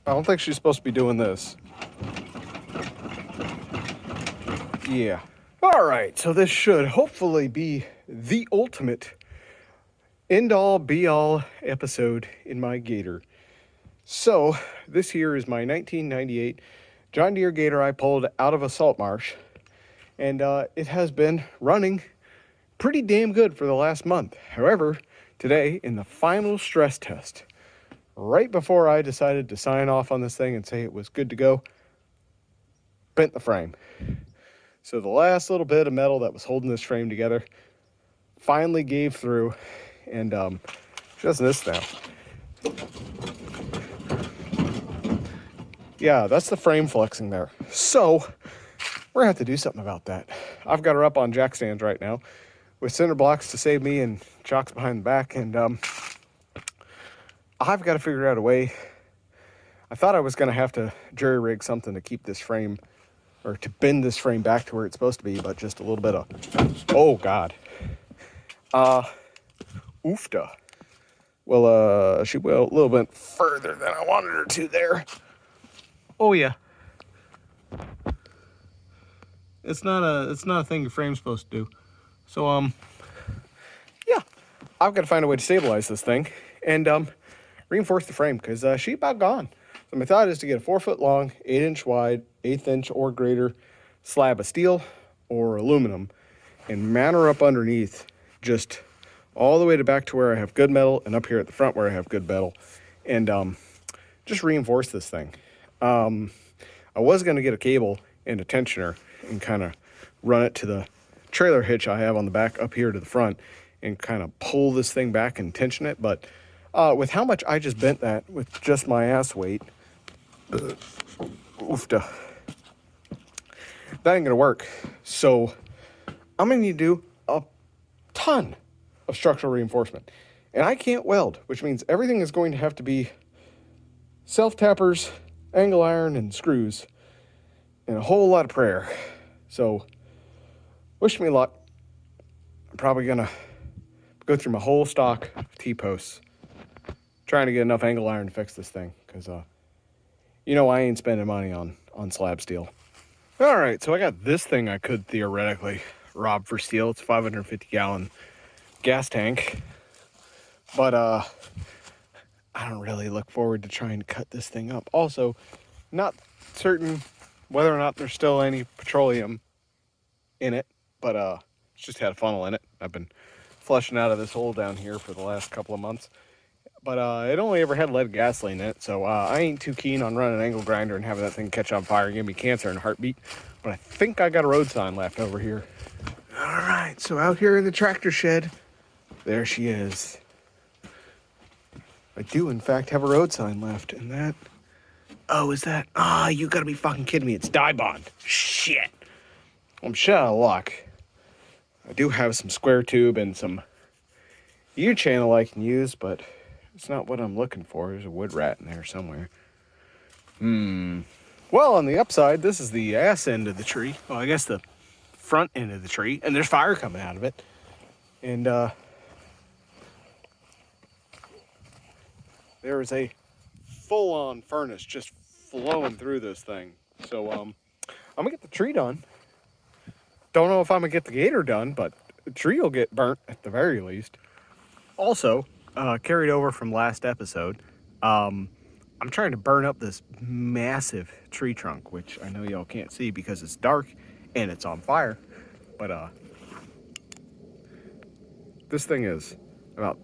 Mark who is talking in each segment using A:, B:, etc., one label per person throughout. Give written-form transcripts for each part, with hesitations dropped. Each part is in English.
A: I don't think she's supposed to be doing this. Yeah. All right, so this should hopefully be the ultimate end-all, be-all episode in my Gator. So, this here is my 1998 John Deere Gator I pulled out of a salt marsh. And it has been running pretty damn good for the last month. However, today, in the final stress test, right before I decided to sign off on this thing and say it was good to go, bent the frame. So the last little bit of metal that was holding this frame together finally gave through, and just this now. Yeah, that's the frame flexing there. So we're gonna have to do something about that. I've got her up on jack stands right now with center blocks to save me and chocks behind the back, and I've got to figure out a way. I thought I was gonna have to jury rig something to keep this frame, or to bend this frame back to where it's supposed to be, but just a little bit of, oh God. Oofta. Well, she went a little bit further than I wanted her to there. Oh yeah. It's not a thing your frame's supposed to do. So, yeah. I've got to find a way to stabilize this thing and, reinforce the frame, because, she about gone. So my thought is to get a 4-foot long, 8-inch wide, 1/8 inch or greater slab of steel or aluminum and mount her up underneath, just all the way to back to where I have good metal, and up here at the front where I have good metal, and just reinforce this thing. I was going to get a cable and a tensioner and kind of run it to the trailer hitch I have on the back up here to the front and kind of pull this thing back and tension it, but with how much I just bent that with just my ass weight, oofta, that ain't gonna work. So I'm gonna need to do a ton of structural reinforcement, and I can't weld, which means everything is going to have to be self-tappers, angle iron, and screws, and a whole lot of prayer. So wish me luck. I'm probably gonna go through my whole stock of T-posts trying to get enough angle iron to fix this thing, because you know I ain't spending money on slab steel. All right, so I got this thing I could theoretically rob for steel. It's a 550-gallon gas tank, but I don't really look forward to trying to cut this thing up. Also, not certain whether or not there's still any petroleum in it, but it's just had a funnel in it. I've been flushing out of this hole down here for the last couple of months, but it only ever had lead gasoline in it, so I ain't too keen on running an angle grinder and having that thing catch on fire and give me cancer in a heartbeat. But I think I got a road sign left over here. All right, so out here in the tractor shed, there she is. I do, in fact, have a road sign left, and that... Oh, is that... Ah, you gotta be fucking kidding me. It's Dye-Bond. Shit. I'm shit out of luck. I do have some square tube and some U-channel I can use, but it's not what I'm looking for. There's a wood rat in there somewhere. Well, on the upside, this is the ass end of the tree. Well, I guess the front end of the tree, and there's fire coming out of it. And there is a full-on furnace just flowing through this thing. So I'm gonna get the tree done. Don't know if I'm gonna get the Gator done, but the tree will get burnt at the very least. Also, carried over from last episode, I'm trying to burn up this massive tree trunk, which I know y'all can't see because it's dark and it's on fire. But this thing is about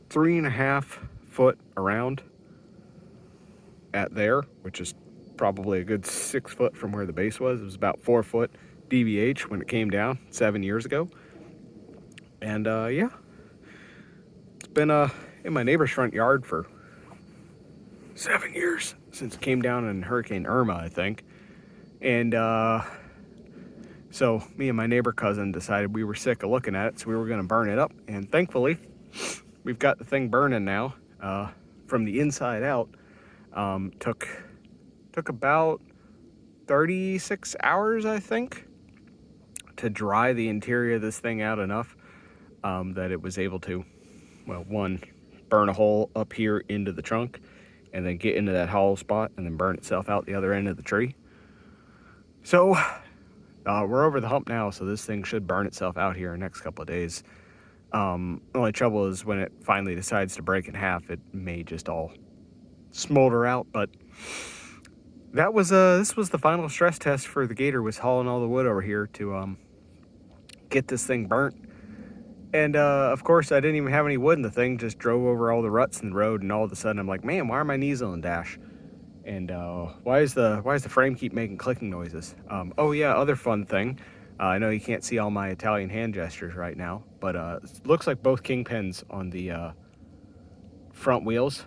A: 3.5 foot around at there, which is probably a good 6 foot from where the base was. It was about 4 foot DVH when it came down 7 years ago. And yeah, it's been in my neighbor's front yard for 7 years since it came down in Hurricane Irma, I think. And so me and my neighbor cousin decided we were sick of looking at it, so we were going to burn it up. And thankfully, we've got the thing burning now from the inside out. Took about 36 hours, I think, to dry the interior of this thing out enough that it was able to, well, one, burn a hole up here into the trunk, and then get into that hollow spot and then burn itself out the other end of the tree. So we're over the hump now, so this thing should burn itself out here in the next couple of days. The only trouble is when it finally decides to break in half, it may just all smolder out. But that was this was the final stress test for the Gator, was hauling all the wood over here to get this thing burnt. And of course, I didn't even have any wood in the thing, just drove over all the ruts in the road, and all of a sudden I'm like, man, why are my knees on the dash? And why is the frame keep making clicking noises? Oh yeah, other fun thing. I know you can't see all my Italian hand gestures right now, but it looks like both kingpins on the front wheels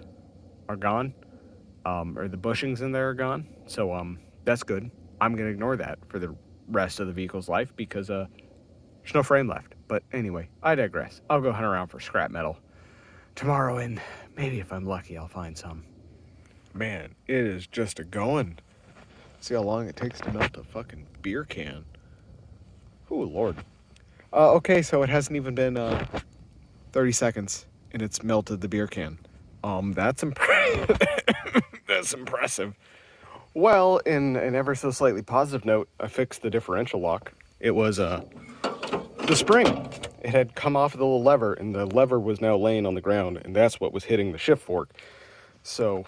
A: are gone, or the bushings in there are gone. So that's good. I'm gonna ignore that for the rest of the vehicle's life because there's no frame left. But anyway, I digress. I'll go hunt around for scrap metal tomorrow, and maybe if I'm lucky, I'll find some. Man, it is just a going. See how long it takes to melt a fucking beer can. Oh, Lord. Okay, so it hasn't even been 30 seconds, and it's melted the beer can. That's that's impressive. Well, in an ever so slightly positive note, I fixed the differential lock. It was the spring. It had come off of the little lever, and the lever was now laying on the ground, and that's what was hitting the shift fork. So,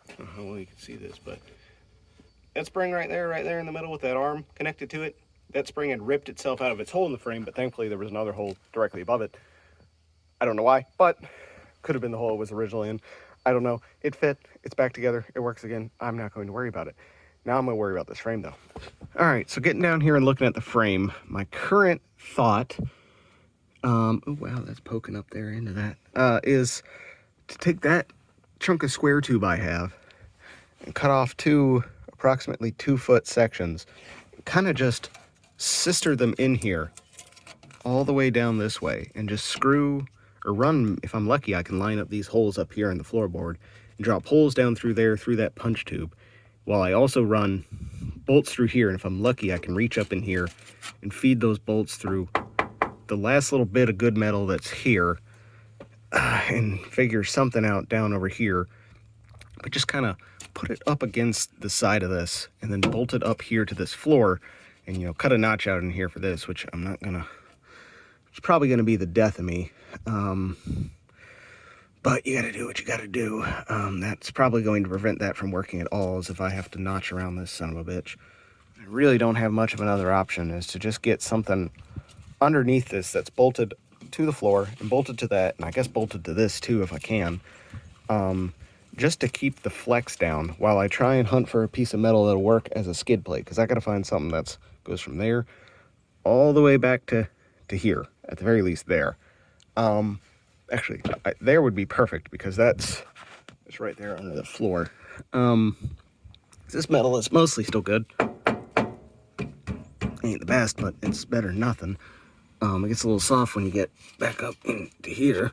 A: I don't know how well you can see this, but that spring right there in the middle with that arm connected to it, that spring had ripped itself out of its hole in the frame, but thankfully there was another hole directly above it. I don't know why, but could have been the hole it was originally in. I don't know. It fit. It's back together. It works again. I'm not going to worry about it. Now I'm going to worry about this frame, though. All right, so getting down here and looking at the frame, my current thought, oh, wow, that's poking up there into that, is to take that chunk of square tube I have and cut off two approximately 2-foot sections, kind of just sister them in here all the way down this way, and just screw or run, if I'm lucky, I can line up these holes up here in the floorboard and drop holes down through there through that punch tube, while I also run bolts through here, and if I'm lucky I can reach up in here and feed those bolts through the last little bit of good metal that's here, and figure something out down over here, but just kind of put it up against the side of this and then bolt it up here to this floor, and, you know, cut a notch out in here for this, which I'm not gonna, it's probably gonna be the death of me, but you gotta do what you gotta do. That's probably going to prevent that from working at all, is if I have to notch around this son of a bitch. I really don't have much of another option, is to just get something underneath this that's bolted to the floor and bolted to that, and I guess bolted to this too if I can, just to keep the flex down while I try and hunt for a piece of metal that'll work as a skid plate, because I gotta find something that goes from there all the way back to here, at the very least there. Actually, there would be perfect, because it's right there under the floor. This metal is mostly still good. Ain't the best, but it's better than nothing. It gets a little soft when you get back up into here.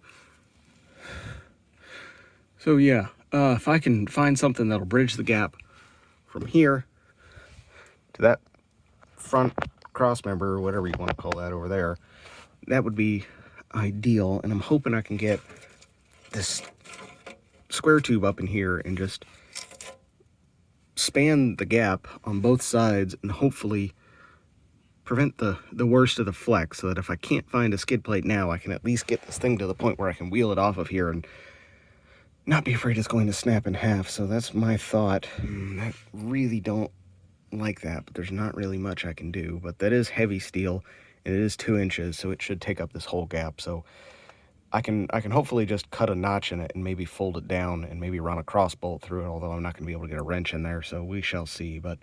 A: So yeah, if I can find something that'll bridge the gap from here to that front cross member, or whatever you want to call that over there, that would be ideal. And I'm hoping I can get this square tube up in here and just span the gap on both sides and hopefully prevent the worst of the flex, so that if I can't find a skid plate now, I can at least get this thing to the point where I can wheel it off of here and not be afraid it's going to snap in half. So that's my thought. I really don't like that, but there's not really much I can do. But that is heavy steel, and it is 2 inches, so it should take up this whole gap. So I can hopefully just cut a notch in it and maybe fold it down and maybe run a cross bolt through it, although I'm not going to be able to get a wrench in there, so we shall see. But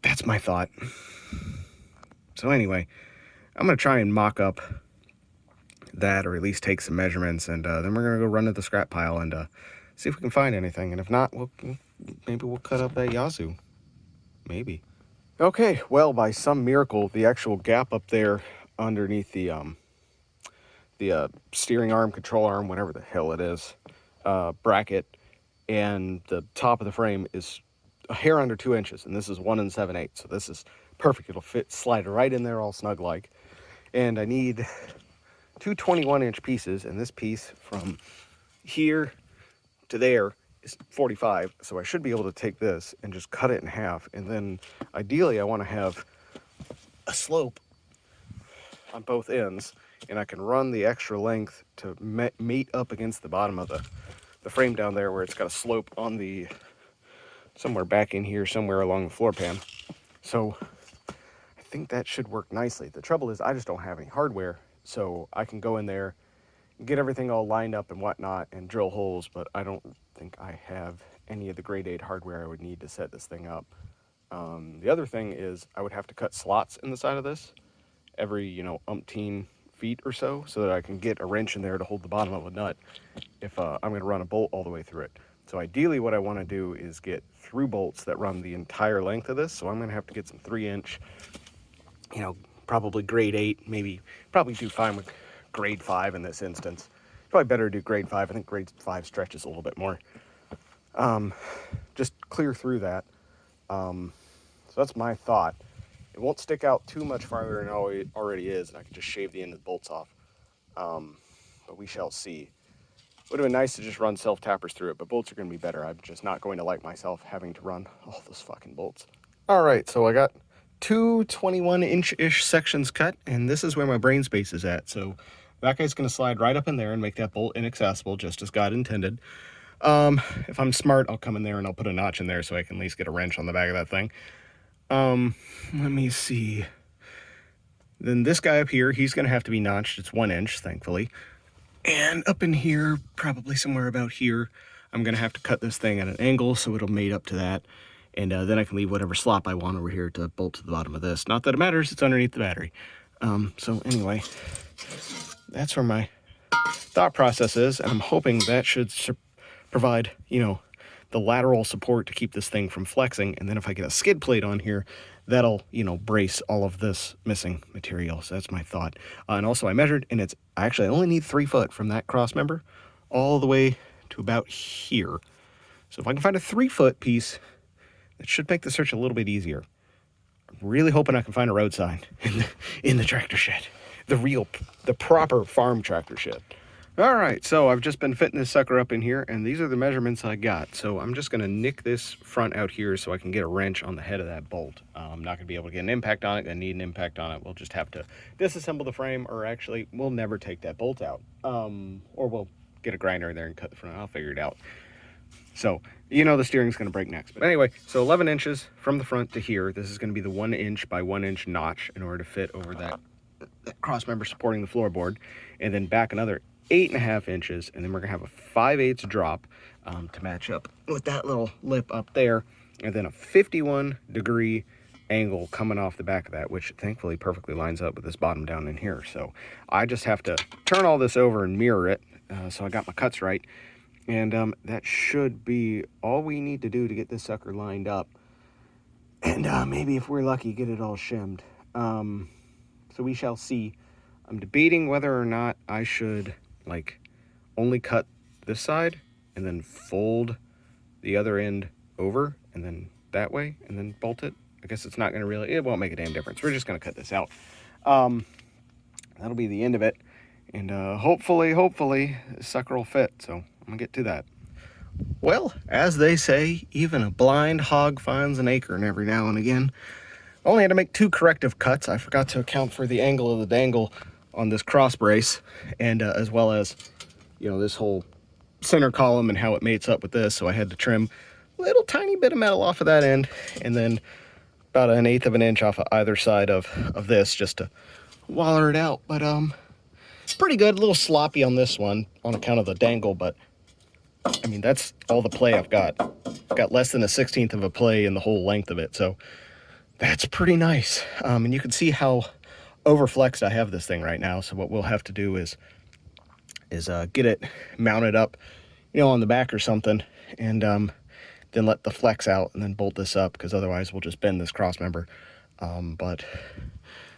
A: that's my thought. So anyway, I'm going to try and mock up that, or at least take some measurements, and then we're going to go run to the scrap pile and see if we can find anything. And if not, maybe we'll cut up that Yazoo. Maybe. Okay, well, by some miracle, the actual gap up there underneath the steering arm, control arm, whatever the hell it is, bracket, and the top of the frame is a hair under 2 inches, and this is 1 7/8, so this is perfect. It'll fit, slide right in there all snug like. And I need 2 21-inch pieces, and this piece from here to there is 45, so I should be able to take this and just cut it in half, and then ideally I want to have a slope on both ends, and I can run the extra length to mate up against the bottom of the frame down there, where it's got a slope on the, somewhere back in here, somewhere along the floor pan. So I think that should work nicely. The trouble is I just don't have any hardware, so I can go in there, get everything all lined up and whatnot, and drill holes, but I don't think I have any of the grade 8 hardware I would need to set this thing up. The other thing is I would have to cut slots in the side of this every, umpteen feet or so that I can get a wrench in there to hold the bottom of a nut if I'm going to run a bolt all the way through it. So ideally what I want to do is get through bolts that run the entire length of this, so I'm going to have to get some 3-inch, probably grade 8, probably do fine with grade 5 in this instance. Probably better to do grade 5. I think grade 5 stretches a little bit more. Just clear through that. So that's my thought. It won't stick out too much farther than it already is, and I can just shave the end of the bolts off. But we shall see. Would have been nice to just run self-tappers through it, but bolts are going to be better. I'm just not going to like myself having to run all those fucking bolts. All right, so I got two 21-inch-ish sections cut, and this is where my brain space is at. So that guy's going to slide right up in there and make that bolt inaccessible, just as God intended. If I'm smart, I'll come in there and I'll put a notch in there so I can at least get a wrench on the back of that thing. Let me see. Then this guy up here, he's going to have to be notched. It's 1 inch, thankfully. And up in here, probably somewhere about here, I'm going to have to cut this thing at an angle so it'll mate up to that. And then I can leave whatever slop I want over here to bolt to the bottom of this. Not that it matters, it's underneath the battery. So anyway, that's where my thought process is. And I'm hoping that should provide, the lateral support to keep this thing from flexing. And then if I get a skid plate on here, that'll, brace all of this missing material. So that's my thought. And also I measured, and I actually only need 3 foot from that cross member all the way to about here. So if I can find a 3-foot piece, that should make the search a little bit easier. I'm really hoping I can find a road sign in the tractor shed. The proper farm tractor shed. All right, so I've just been fitting this sucker up in here, and these are the measurements I got. So I'm just gonna nick this front out here so I can get a wrench on the head of that bolt. I'm not gonna be able to get an impact on it, gonna need an impact on it. We'll just have to disassemble the frame, or actually, we'll never take that bolt out. Or we'll get a grinder in there and cut the front, I'll figure it out. So, the steering's gonna break next. But anyway, so 11 inches from the front to here. This is gonna be the 1 inch by 1 inch notch in order to fit over that cross member supporting the floorboard. And then back another 8.5 inches, and then we're gonna have a 5/8 drop to match up with that little lip up there, and then a 51-degree angle coming off the back of that, which thankfully perfectly lines up with this bottom down in here. So I just have to turn all this over and mirror it, so I got my cuts right, and that should be all we need to do to get this sucker lined up, and maybe if we're lucky, get it all shimmed. So we shall see. I'm debating whether or not I should only cut this side and then fold the other end over and then that way and then bolt it. I guess it's not going to it won't make a damn difference. We're just going to cut this out. That'll be the end of it. And hopefully this sucker will fit. So I'm going to get to that. Well, as they say, even a blind hog finds an acorn every now and again. I only had to make 2 corrective cuts. I forgot to account for the angle of the dangle on this cross brace, and as well as this whole center column and how it mates up with this. So I had to trim a little tiny bit of metal off of that end, and then about 1/8 of an inch off of either side of this, just to waller it out. But it's pretty good. A little sloppy on this one on account of the dangle, but I mean, that's all the play I've got. I've got less than a 1/16 of a play in the whole length of it, so that's pretty nice. And you can see how overflexed I have this thing right now. So what we'll have to do is get it mounted up, on the back or something, and then let the flex out and then bolt this up, because otherwise we'll just bend this cross member. But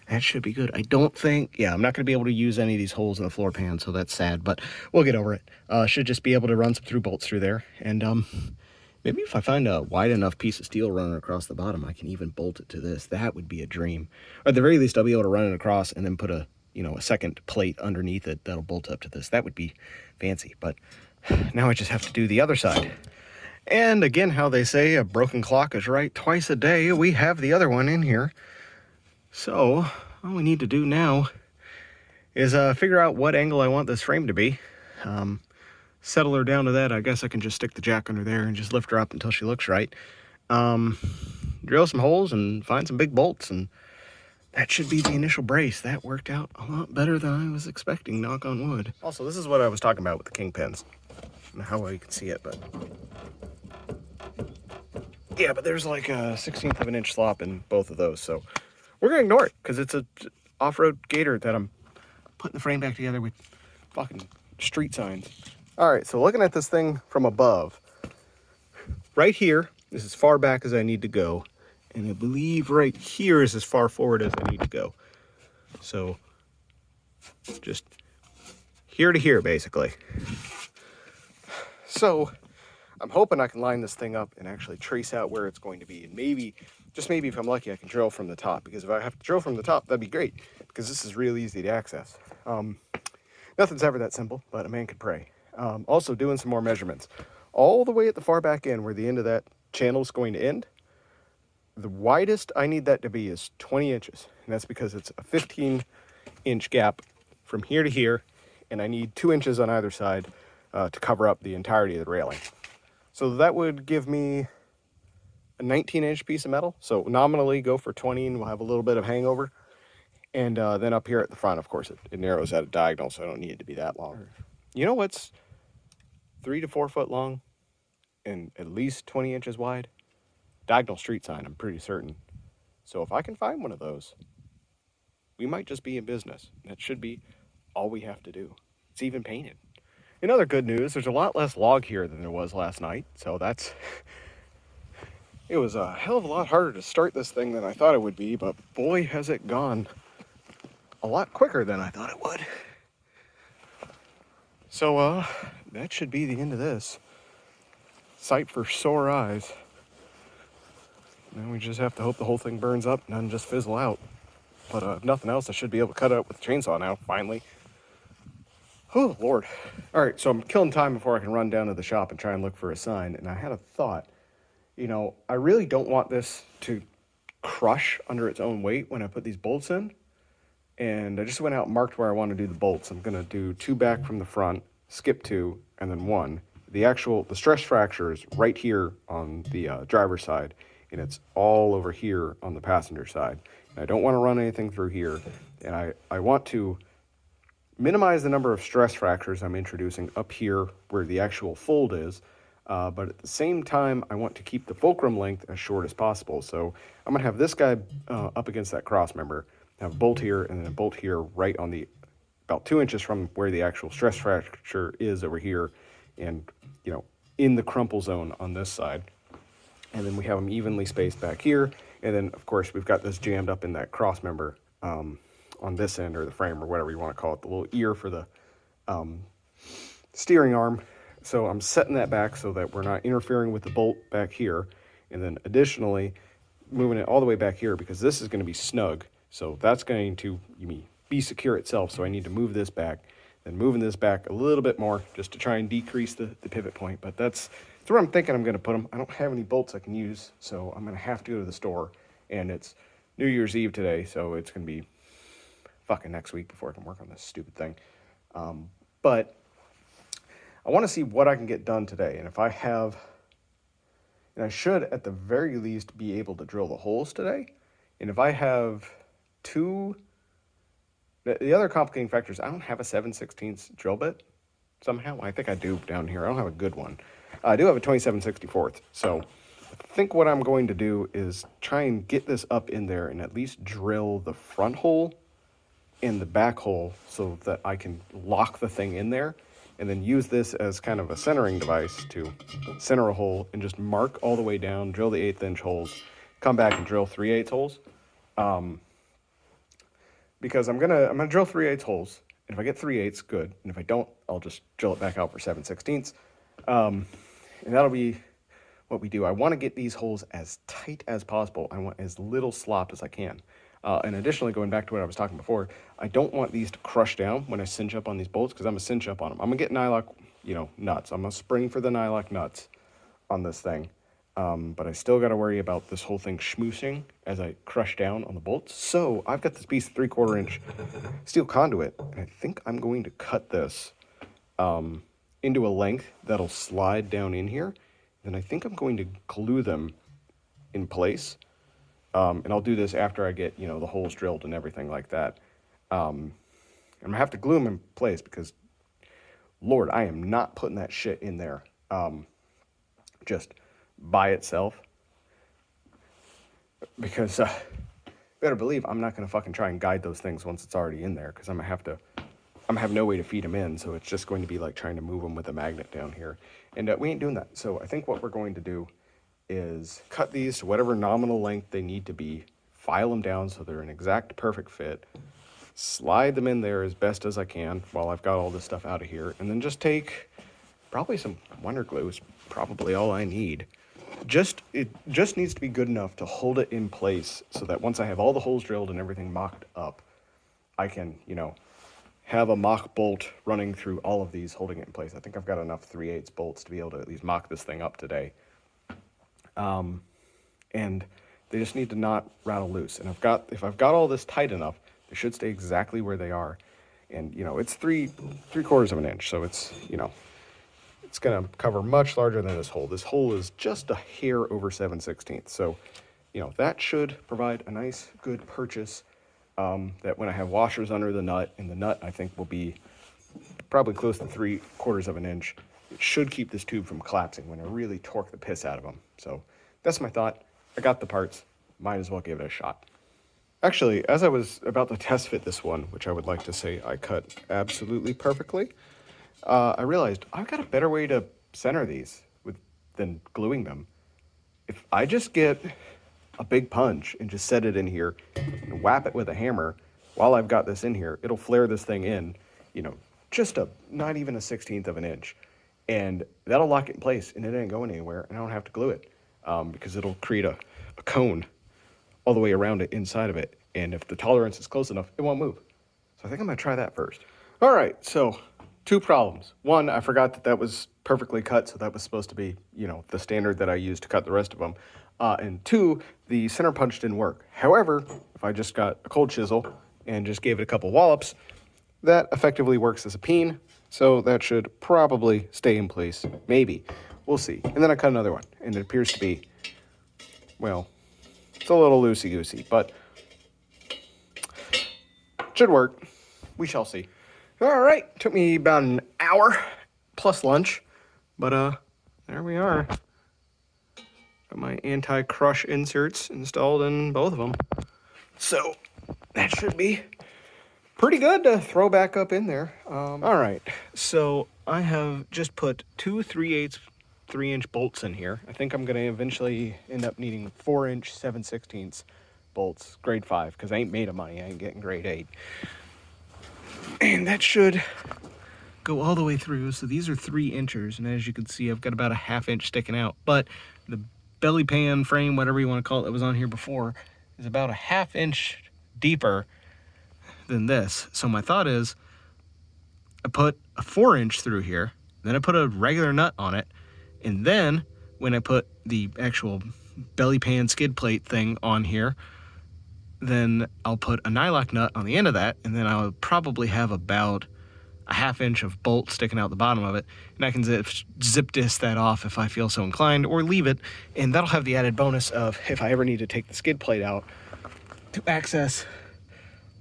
A: that should be good. I don't think, I'm not going to be able to use any of these holes in the floor pan, so that's sad, but we'll get over it. Should just be able to run some through bolts through there, and maybe if I find a wide enough piece of steel running across the bottom, I can even bolt it to this. That would be a dream. Or at the very least, I'll be able to run it across and then put a second plate underneath it that'll bolt up to this. That would be fancy. But now I just have to do the other side. And again, how they say a broken clock is right twice a day, we have the other one in here. So all we need to do now is figure out what angle I want this frame to be. Settle her down to that. I guess I can just stick the jack under there and just lift her up until she looks right. Drill some holes and find some big bolts, and that should be the initial brace. That worked out a lot better than I was expecting, knock on wood. Also, this is what I was talking about with the kingpins. I don't know how well you can see it, but yeah, but there's like a 1/16 of an inch slop in both of those, so we're gonna ignore it because it's a off-road Gator that I'm putting the frame back together with fucking street signs. All right, so looking at this thing from above, right here is as far back as I need to go, and I believe right here is as far forward as I need to go. So just here to here, basically. So I'm hoping I can line this thing up and actually trace out where it's going to be. And maybe, just maybe if I'm lucky, I can drill from the top. Because if I have to drill from the top, that'd be great. Because this is real easy to access. Nothing's ever that simple, but a man could pray. Also doing some more measurements. All the way at the far back end where the end of that channel is going to end, the widest I need that to be is 20 inches. And that's because it's a 15-inch gap from here to here. And I need 2 inches on either side to cover up the entirety of the railing. So that would give me a 19-inch piece of metal. So nominally go for 20 and we'll have a little bit of hangover. And then up here at the front, of course, it narrows at a diagonal, so I don't need it to be that long. You know what's 3 to 4 foot long and at least 20 inches wide? Diagonal street sign, I'm pretty certain. So if I can find one of those, we might just be in business. That should be all we have to do. It's even painted. In other good news, there's a lot less log here than there was last night, so that's... It was a hell of a lot harder to start this thing than I thought it would be, but boy has it gone a lot quicker than I thought it would. So, that should be the end of this. Sight for sore eyes. Now we just have to hope the whole thing burns up and doesn't just fizzle out. But if nothing else, I should be able to cut it up with a chainsaw now, finally. Oh, Lord. All right, so I'm killing time before I can run down to the shop and try and look for a sign. And I had a thought. You know, I really don't want this to crush under its own weight when I put these bolts in. And I just went out and marked where I want to do the bolts. I'm going to do 2 back from the front, skip 2, and then 1. The stress fracture is right here on the driver's side, and it's all over here on the passenger side. And I don't want to run anything through here. And I want to minimize the number of stress fractures I'm introducing up here where the actual fold is, but at the same time, I want to keep the fulcrum length as short as possible. So I'm going to have this guy up against that cross member, have a bolt here, and then a bolt here right on the, about 2 inches from where the actual stress fracture is over here, and, you know, in the crumple zone on this side. And then we have them evenly spaced back here, and then, of course, we've got this jammed up in that cross member on this end, or the frame, or whatever you want to call it, the little ear for the steering arm. So I'm setting that back so that we're not interfering with the bolt back here. And then additionally, moving it all the way back here because this is going to be snug. So that's going to be secure itself. So I need to move this back, then moving this back a little bit more just to try and decrease the pivot point. But that's where I'm thinking I'm going to put them. I don't have any bolts I can use, so I'm going to have to go to the store. And it's New Year's Eve today, so it's going to be fucking next week before I can work on this stupid thing. But I want to see what I can get done today. And if I have, and I should at the very least be able to drill the holes today. And if I have 2, the other complicating factor is I don't have a 7/16 drill bit somehow. I think I do down here. I don't have a good one. I do have a 27/64. So I think what I'm going to do is try and get this up in there and at least drill the front hole and the back hole so that I can lock the thing in there, and then use this as kind of a centering device to center a hole and just mark all the way down, drill the 1/8 inch holes, come back and drill 3/8 holes. Because I'm gonna drill 3/8 holes, and if I get 3/8, good. And if I don't, I'll just drill it back out for 7/16. And that'll be what we do. I want to get these holes as tight as possible. I want as little slop as I can. And additionally, going back to what I was talking before, I don't want these to crush down when I cinch up on these bolts, because I'm going to cinch up on them. I'm going to get nylock, nuts. I'm going to spring for the nylock nuts. on this thing. But I still got to worry about this whole thing schmoosing as I crush down on the bolts. So I've got this piece of 3/4 inch steel conduit, and I think I'm going to cut this into a length that'll slide down in here. Then I think I'm going to glue them in place. And I'll do this after I get, the holes drilled and everything like that. I'm going to have to glue them in place because, Lord, I am not putting that shit in there just by itself. Because better believe I'm not going to fucking try and guide those things once it's already in there, because I'm going to have no way to feed them in, so it's just going to be like trying to move them with a magnet down here. And we ain't doing that. So I think what we're going to do is cut these to whatever nominal length they need to be, file them down so they're an exact perfect fit, slide them in there as best as I can while I've got all this stuff out of here, and then just take probably some Wonder Glue is probably all I need. It just needs to be good enough to hold it in place so that once I have all the holes drilled and everything mocked up, I can, have a mock bolt running through all of these holding it in place. I think I've got enough 3/8 bolts to be able to at least mock this thing up today. And they just need to not rattle loose. And if I've got all this tight enough, they should stay exactly where they are. And, it's 3/4 of an inch. So it's, it's going to cover much larger than this hole. This hole is just a hair over 7/16. So, that should provide a nice, good purchase that when I have washers under the nut, and the nut I think will be probably close to 3/4 of an inch, it should keep this tube from collapsing when I really torque the piss out of them. So that's my thought. I got the parts. Might as well give it a shot. Actually, as I was about to test fit this one, which I would like to say I cut absolutely perfectly, I realized I've got a better way to center these than gluing them. If I just get a big punch and just set it in here and whap it with a hammer while I've got this in here, it'll flare this thing in, just not even a 1/16 of an inch. And that'll lock it in place, and it ain't going anywhere, and I don't have to glue it because it'll create a cone all the way around it, inside of it. And if the tolerance is close enough, it won't move. So I think I'm going to try that first. All right, so 2 problems. One, I forgot that was perfectly cut, so that was supposed to be, the standard that I used to cut the rest of them. And 2, the center punch didn't work. However, if I just got a cold chisel and just gave it a couple wallops, that effectively works as a peen, so that should probably stay in place. Maybe. We'll see. And then I cut another one, and it appears to be, well, it's a little loosey-goosey, but should work. We shall see. All right, took me about an hour plus lunch, but there we are. Got my anti-crush inserts installed in both of them. So that should be pretty good to throw back up in there. All right, so I have just put 2 3/8 3-inch bolts in here. I think I'm going to eventually end up needing 4-inch 7/16 bolts, grade 5, because I ain't made of money. I ain't getting grade 8. And that should go all the way through. So these are 3 inches, and as you can see, I've got about a 1/2 inch sticking out. But the belly pan frame, whatever you want to call it, that was on here before, is about a 1/2 inch deeper than this. So my thought is, I put a 4-inch through here, then I put a regular nut on it, and then when I put the actual belly pan skid plate thing on here, then I'll put a nylock nut on the end of that, and then I'll probably have about a 1/2 inch of bolt sticking out the bottom of it, and I can zip disc that off if I feel so inclined, or leave it, and that'll have the added bonus of if I ever need to take the skid plate out to access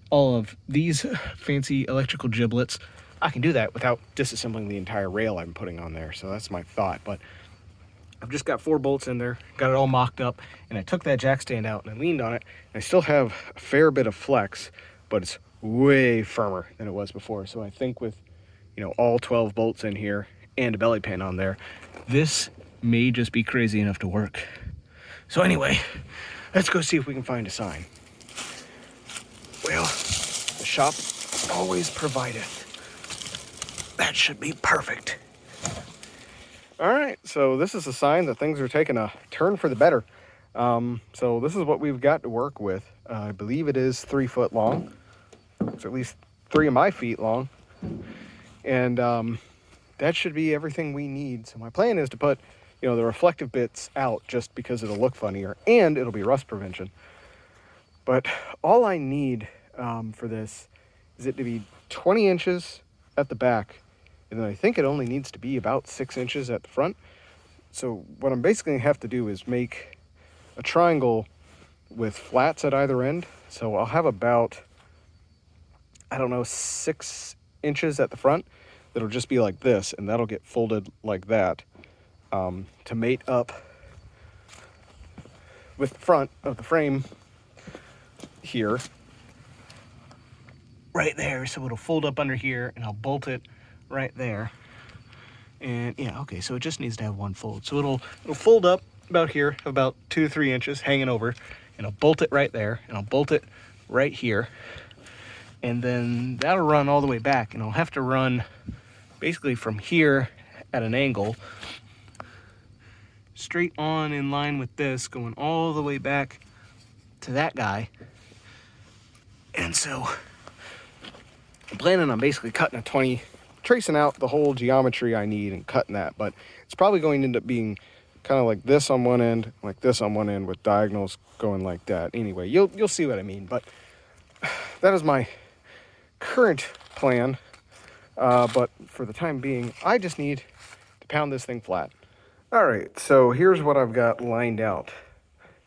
A: all of these fancy electrical giblets, I can do that without disassembling the entire rail I'm putting on there. So that's my thought. But I've just got 4 bolts in there, got it all mocked up, and I took that jack stand out and I leaned on it, and I still have a fair bit of flex, but it's way firmer than it was before. So I think with, all 12 bolts in here and a belly pan on there, this may just be crazy enough to work. So anyway, let's go see if we can find a sign. Well, the shop always provideth. That should be perfect. All right, so this is a sign that things are taking a turn for the better. So this is what we've got to work with. I believe it is 3 foot long. It's at least 3 of my feet long. And that should be everything we need. So my plan is to put you know, the reflective bits out just because it'll look funnier and it'll be rust prevention. But all I need for this is it to be 20 inches at the back, and then I think it only needs to be about 6 inches at the front. So what I'm basically going to have to do is make a triangle with flats at either end. So I'll have about, I don't know, 6 inches at the front that'll just be like this, and that'll get folded like that to mate up with the front of the frame here, right there. So it'll fold up under here, and I'll bolt it right there. And yeah, okay, so it just needs to have one fold. So it'll fold up about here, about 2 to 3 inches hanging over, and I'll bolt it right there, and I'll bolt it right here, and then that'll run all the way back, and I'll have to run basically from here at an angle straight on in line with this, going all the way back to that guy. And so I'm planning on basically cutting a 20, tracing out the whole geometry I need and cutting that, but it's probably going to end up being kind of like this on one end, like this on one end, with diagonals going like that. Anyway, you'll see what I mean, but that is my current plan. But for the time being, I just need to pound this thing flat. All right, so here's what I've got lined out.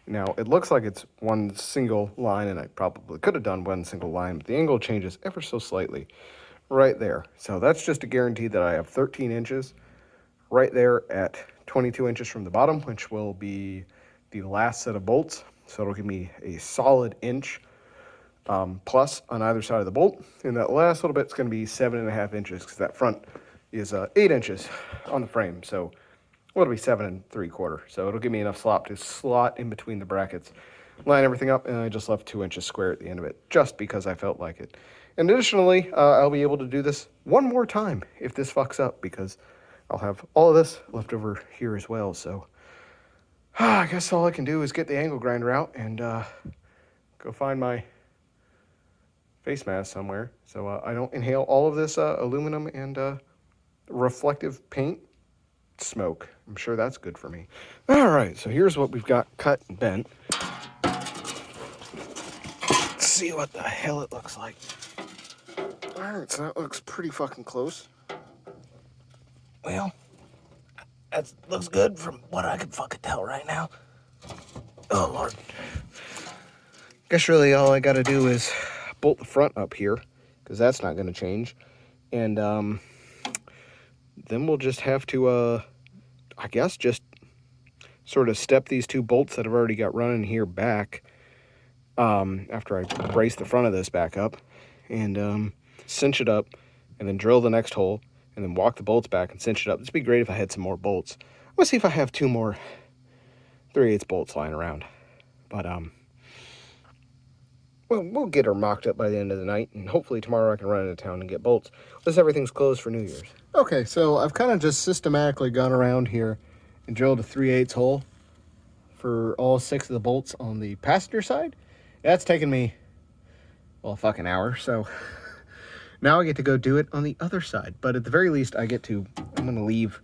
A: Now, it looks like it's one single line, and I probably could have done one single line, but the angle changes ever so slightly right there. So that's just a guarantee that I have 13 inches right there at 22 inches from the bottom, which will be the last set of bolts. So it'll give me a solid inch plus on either side of the bolt. And that last little bit's going to be 7.5 inches, because that front is 8 inches on the frame. So it'll be 7 3/4. So it'll give me enough slop to slot in between the brackets, line everything up, and I just left 2 inches square at the end of it, just because I felt like it. And additionally, I'll be able to do this one more time if this fucks up, because I'll have all of this left over here as well. So I guess all I can do is get the angle grinder out and go find my face mask somewhere, so I don't inhale all of this aluminum and reflective paint smoke. I'm sure that's good for me. All right, so here's what we've got cut and bent. Let's see what the hell it looks like. All right, so that looks pretty fucking close. Well, that looks good from what I can fucking tell right now. Oh, Lord. Guess really all I gotta do is bolt the front up here, because that's not gonna change. And then we'll just have to, I guess, just sort of step these 2 bolts that I've already got running here back after I brace the front of this back up, and cinch it up, and then drill the next hole, and then walk the bolts back and cinch it up. This would be great if I had some more bolts. Let's see if I have 2 more 3/8 bolts lying around. But we'll get her mocked up by the end of the night, and hopefully tomorrow I can run into town and get bolts, unless everything's closed for New Year's. Okay, so I've kind of just systematically gone around here and drilled a 3/8 hole for all 6 of the bolts on the passenger side. That's taken me, well, a fucking hour, so now I get to go do it on the other side. But at the very least, I'm going to leave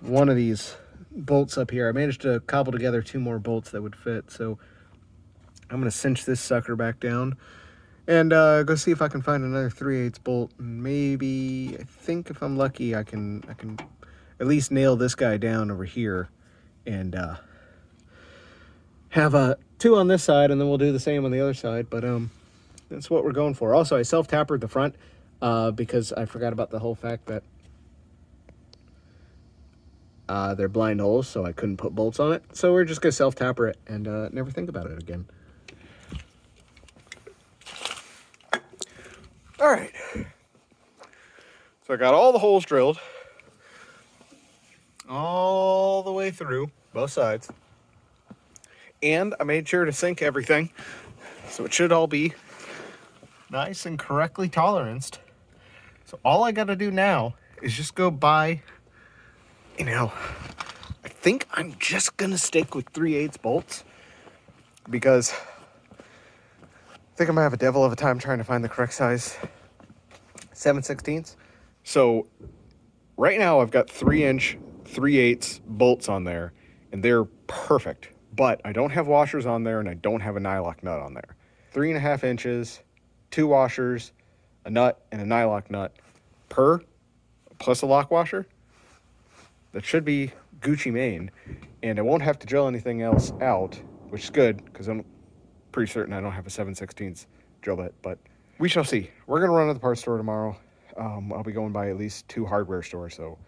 A: one of these bolts up here. I managed to cobble together 2 more bolts that would fit, so I'm going to cinch this sucker back down and go see if I can find another 3/8 bolt. Maybe, I think if I'm lucky, I can at least nail this guy down over here and have 2 on this side, and then we'll do the same on the other side. But that's what we're going for. Also, I self-tappered the front because I forgot about the whole fact that they're blind holes, so I couldn't put bolts on it. So we're just going to self-tapper it and never think about it again. All right. So I got all the holes drilled all the way through, both sides. And I made sure to sink everything, so it should all be nice and correctly toleranced. So all I got to do now is just go buy, I think I'm just going to stick with 3/8 bolts, because I think I'm going to have a devil of a time trying to find the correct size 7/16. So right now I've got 3-inch 3/8 bolts on there, and they're perfect. But I don't have washers on there, and I don't have a nylock nut on there. 3.5 inches, 2 washers, a nut, and a nylock nut per, plus a lock washer. That should be Gucci Mane, and I won't have to drill anything else out, which is good, because I'm pretty certain I don't have a 7/16 drill bit, but we shall see. We're going to run to the parts store tomorrow. I'll be going by at least 2 hardware stores, so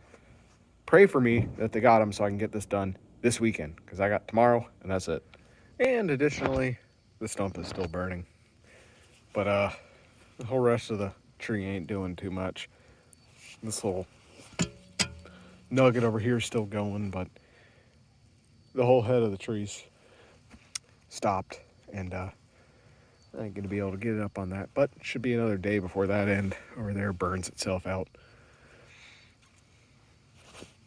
A: pray for me that they got them so I can get this done this weekend, because I got tomorrow, and that's it. And additionally, the stump is still burning. But the whole rest of the tree ain't doing too much. This little nugget over here is still going, but the whole head of the tree's stopped, and I ain't gonna be able to get it up on that, but it should be another day before that end over there burns itself out.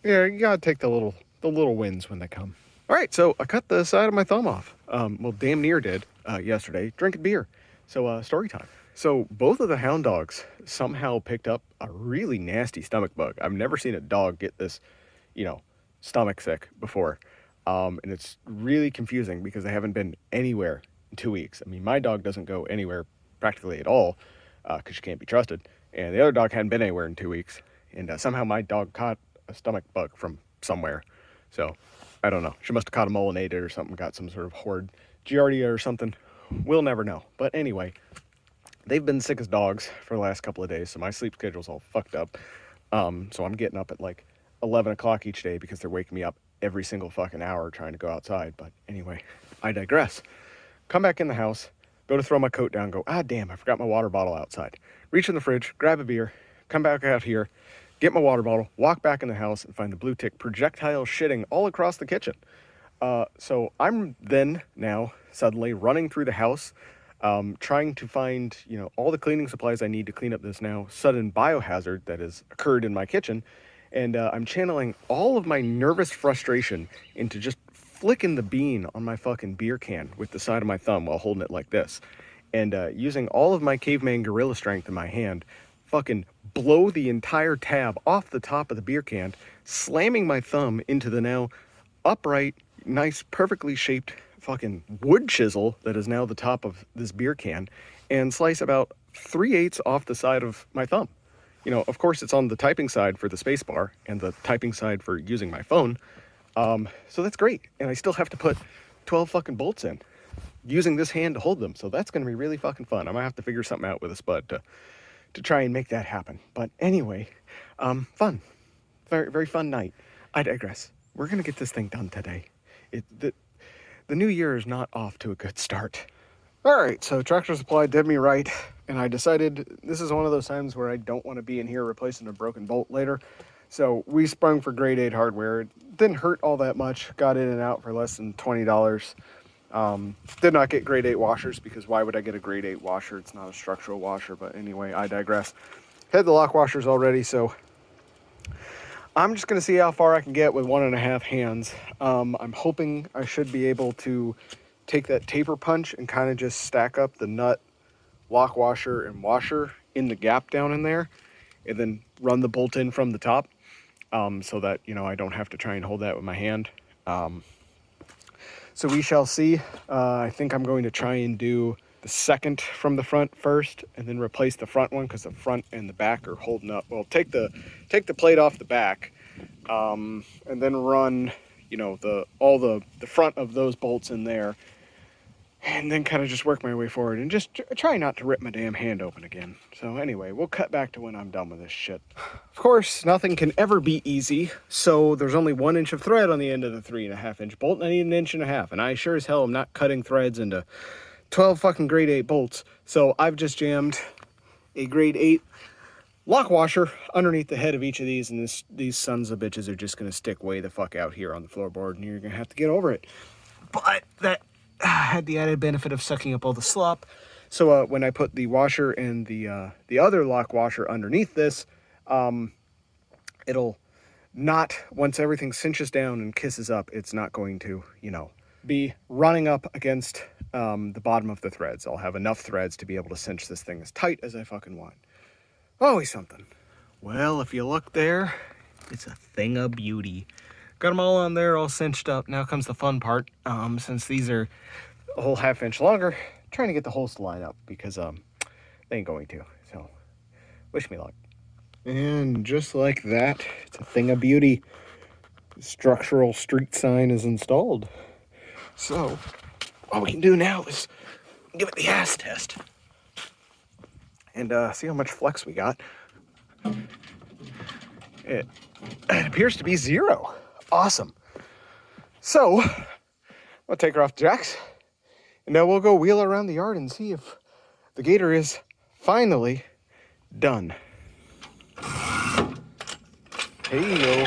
A: Yeah, you gotta take the little wins when they come. All right, so I cut the side of my thumb off. Well, damn near did yesterday, drinking beer. So story time. So both of the hound dogs somehow picked up a really nasty stomach bug. I've never seen a dog get this, stomach sick before. And it's really confusing because they haven't been anywhere in 2 weeks. I mean, my dog doesn't go anywhere practically at all because she can't be trusted. And the other dog hadn't been anywhere in 2 weeks. And somehow my dog caught a stomach bug from somewhere. So I don't know. She must have caught a molinated or something, got some sort of horde giardia or something. We'll never know. But anyway, they've been sick as dogs for the last couple of days, so my sleep schedule's all fucked up. So I'm getting up at like 11 o'clock each day because they're waking me up every single fucking hour trying to go outside. But anyway, I digress. Come back in the house, go to throw my coat down, go, damn, I forgot my water bottle outside. Reach in the fridge, grab a beer, come back out here, get my water bottle, walk back in the house, and find the blue tick projectile shitting all across the kitchen. So I'm then now suddenly running through the house, trying to find, all the cleaning supplies I need to clean up this now sudden biohazard that has occurred in my kitchen. And I'm channeling all of my nervous frustration into just flicking the bean on my fucking beer can with the side of my thumb while holding it like this. And using all of my caveman gorilla strength in my hand, fucking blow the entire tab off the top of the beer can, slamming my thumb into the now upright, nice, perfectly shaped fucking wood chisel that is now the top of this beer can, and slice about 3/8 off the side of my thumb. Of course, it's on the typing side for the space bar and the typing side for using my phone. So that's great. And I still have to put 12 fucking bolts in using this hand to hold them. So that's going to be really fucking fun. I might have to figure something out with a spud to try and make that happen. But anyway, fun. Very, very fun night. I digress. We're going to get this thing done today. The new year is not off to a good start. All right, so Tractor Supply did me right, and I decided this is one of those times where I don't want to be in here replacing a broken bolt later. So we sprung for grade 8 hardware. It didn't hurt all that much. Got in and out for less than $20. Did not get grade 8 washers because why would I get a grade 8 washer? It's not a structural washer, but anyway, I digress. Had the lock washers already, so I'm just going to see how far I can get with 1.5 hands. I'm hoping I should be able to take that taper punch and kind of just stack up the nut, lock washer, and washer in the gap down in there, and then run the bolt in from the top, so that, I don't have to try and hold that with my hand. So we shall see. I think I'm going to try and do the second from the front first, and then replace the front one because the front and the back are holding up. Well, take the plate off the back, and then run, the front of those bolts in there, and then kind of just work my way forward and just try not to rip my damn hand open again. So anyway, we'll cut back to when I'm done with this shit. Of course, nothing can ever be easy, so there's only 1 inch of thread on the end of the 3.5 inch bolt, and I need 1.5 inches, and I sure as hell am not cutting threads into 12 fucking grade 8 bolts. So I've just jammed a grade 8 lock washer underneath the head of each of these, and these sons of bitches are just going to stick way the fuck out here on the floorboard, and you're going to have to get over it. But that had the added benefit of sucking up all the slop. So when I put the washer and the other lock washer underneath this, it'll not, once everything cinches down and kisses up, it's not going to, be running up against the bottom of the threads. I'll have enough threads to be able to cinch this thing as tight as I fucking want. Always something. Well, if you look there, it's a thing of beauty. got them all on there, all cinched up. Now comes the fun part. Since these are a whole half-inch longer, trying to get the holes to line up because they ain't going to. So wish me luck. And just like that, it's a thing of beauty. The structural street sign is installed. So all we can do now is give it the ass test and see how much flex we got. It appears to be 0. Awesome. So I'll take her off the jacks, and now we'll go wheel around the yard and see if the Gator is finally done. Hey, yo.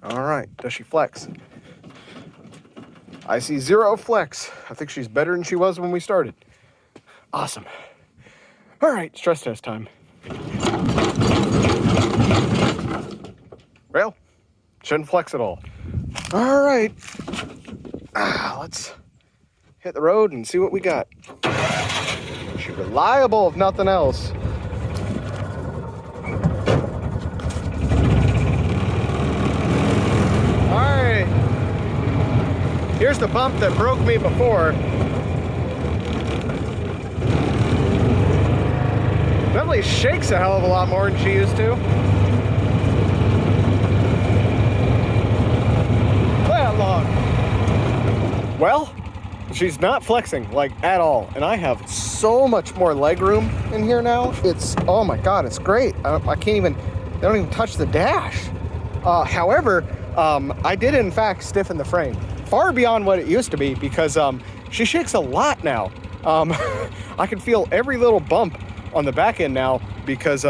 A: All right, does she flex? I see 0 flex. I think she's better than she was when we started. Awesome. All right, stress test time. Well, shouldn't flex at all. All right, let's hit the road and see what we got. She's reliable if nothing else. Here's the bump that broke me before. Definitely shakes a hell of a lot more than she used to. That long. Well, she's not flexing, like, at all. And I have so much more leg room in here now. It's, oh my God, it's great. I can't even, they don't even touch the dash. However, I did in fact stiffen the frame. Far beyond what it used to be because she shakes a lot now. I can feel every little bump on the back end now because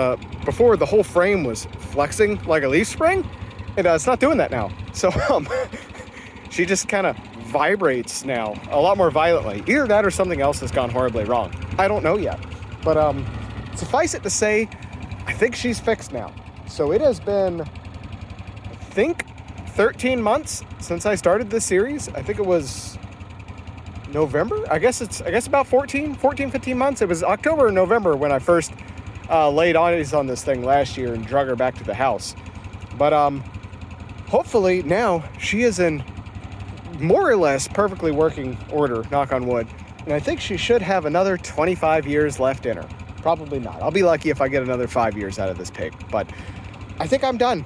A: before the whole frame was flexing like a leaf spring, and it's not doing that now. So she just kind of vibrates now a lot more violently. Either that or something else has gone horribly wrong. I don't know yet. But suffice it to say, I think she's fixed now. So it has been, I think, 13 months since I started this series. I think it was November. I guess about 14, 15 months. It was October or November when I first laid eyes on this thing last year and drug her back to the house. But hopefully now she is in more or less perfectly working order, knock on wood. And I think she should have another 25 years left in her. Probably not. I'll be lucky if I get another 5 years out of this pig. But I think I'm done.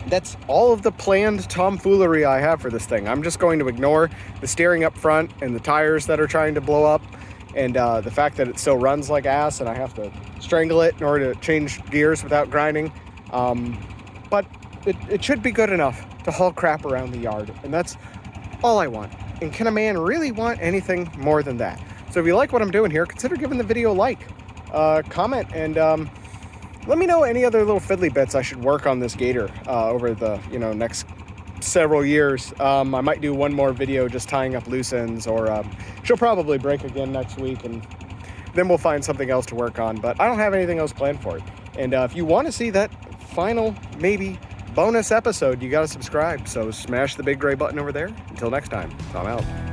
A: That's all of the planned tomfoolery I have for this thing. I'm just going to ignore the steering up front and the tires that are trying to blow up and the fact that it still runs like ass and I have to strangle it in order to change gears without grinding. But it should be good enough to haul crap around the yard, and that's all I want. And can a man really want anything more than that? So if you like what I'm doing here, consider giving the video a like, comment, and let me know any other little fiddly bits I should work on this Gator over the next several years. I might do one more video just tying up loose ends, or she'll probably break again next week, and then we'll find something else to work on. But I don't have anything else planned for it. And if you want to see that final, maybe bonus episode, you got to subscribe. So smash the big gray button over there. Until next time, I'm out.